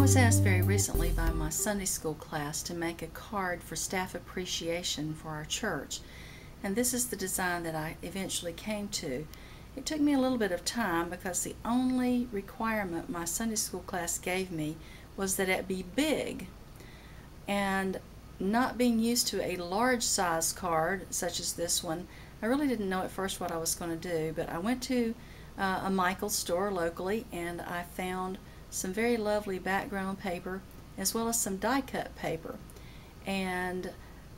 was asked very recently by my Sunday school class to make a card for staff appreciation for our church, and this is the design that I eventually came to. It took me a little bit of time because the only requirement my Sunday school class gave me was that it be big, and not being used to a large size card such as this one, I really didn't know at first what I was going to do, but I went to a Michael's store locally and I found some very lovely background paper as well as some die-cut paper. And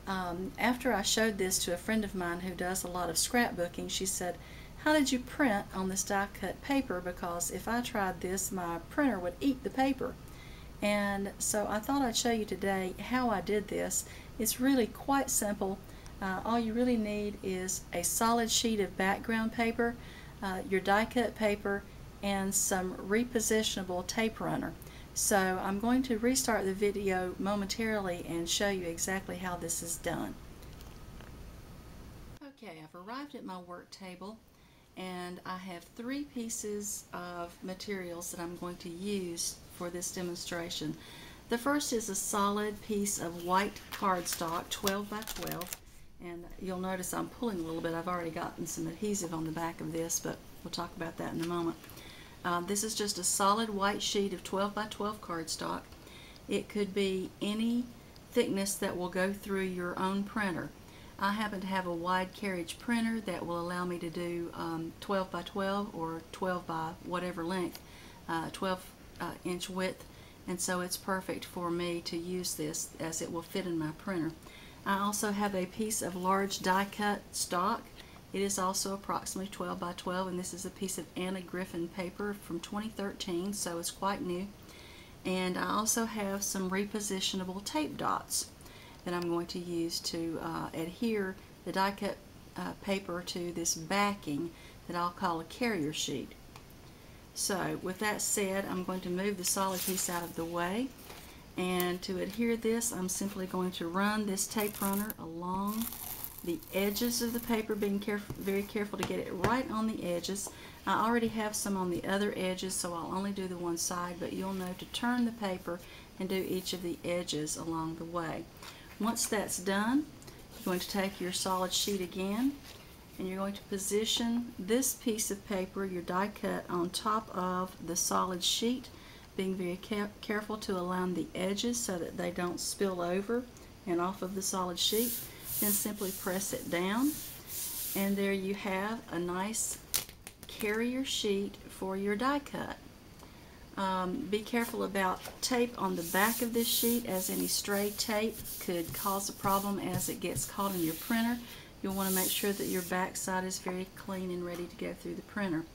after I showed this to a friend of mine who does a lot of scrapbooking, she said, "How did you print on this die-cut paper? Because if I tried this, my printer would eat the paper." And so I thought I'd show you today how I did this. It's really quite simple. All you really need is a solid sheet of background paper, your die-cut paper, and some repositionable tape runner. So I'm going to restart the video momentarily and show you exactly how this is done. Okay, I've arrived at my work table and I have 3 pieces of materials that I'm going to use for this demonstration. The first is a solid piece of white cardstock, 12 by 12, and you'll notice I'm pulling a little bit. I've already gotten some adhesive on the back of this, but we'll talk about that in a moment. This is just a solid white sheet of 12 by 12 cardstock. It could be any thickness that will go through your own printer. I happen to have a wide carriage printer that will allow me to do 12 by 12 or 12 by whatever length, 12 inch width, and so it's perfect for me to use this as it will fit in my printer. I also have a piece of large die-cut stock. It is also approximately 12 by 12, and this is a piece of Anna Griffin paper from 2013, so it's quite new. And I also have some repositionable tape dots that I'm going to use to adhere the die-cut paper to this backing that I'll call a carrier sheet. So with that said, I'm going to move the solid piece out of the way, and to adhere this, I'm simply going to run this tape runner along the edges of the paper, being very careful to get it right on the edges. I already have some on the other edges, so I'll only do the one side, but you'll know to turn the paper and do each of the edges along the way. Once that's done, you're going to take your solid sheet again, and you're going to position this piece of paper, your die cut, on top of the solid sheet, being very careful to align the edges so that they don't spill over and off of the solid sheet. Then simply press it down, and there you have a nice carrier sheet for your die cut. Be careful about tape on the back of this sheet, as any stray tape could cause a problem as it gets caught in your printer. You'll want to make sure that your back side is very clean and ready to go through the printer.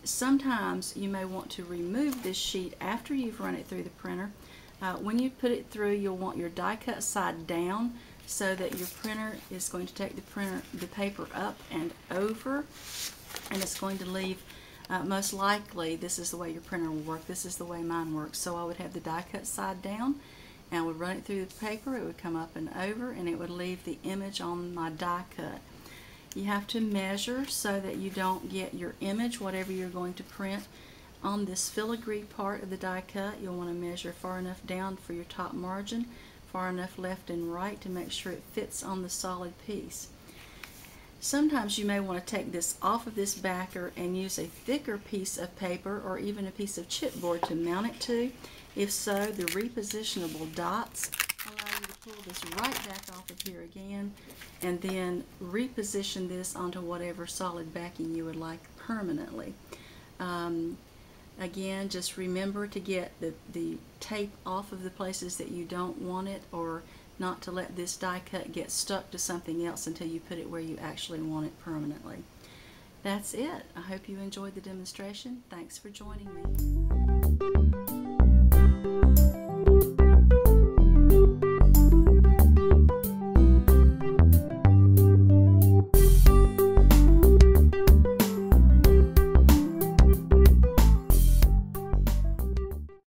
Sometimes you may want to remove this sheet after you've run it through the printer. When you put it through, you'll want your die cut side down so that your printer is going to take the paper up and over, and it's going to leave, most likely this is the way your printer will work, this is the way mine works. So I would have the die cut side down, and I would run it through the paper, it would come up and over, and it would leave the image on my die cut. You have to measure so that you don't get your image, whatever you're going to print, on this filigree part of the die cut. You'll want to measure far enough down for your top margin, far enough left and right to make sure it fits on the solid piece. Sometimes you may want to take this off of this backer and use a thicker piece of paper or even a piece of chipboard to mount it to. If so, the repositionable dots allow you to pull this right back off of here again and then reposition this onto whatever solid backing you would like permanently. Again, just remember to get the tape off of the places that you don't want it, or not to let this die cut get stuck to something else until you put it where you actually want it permanently. That's it. I hope you enjoyed the demonstration. Thanks for joining me.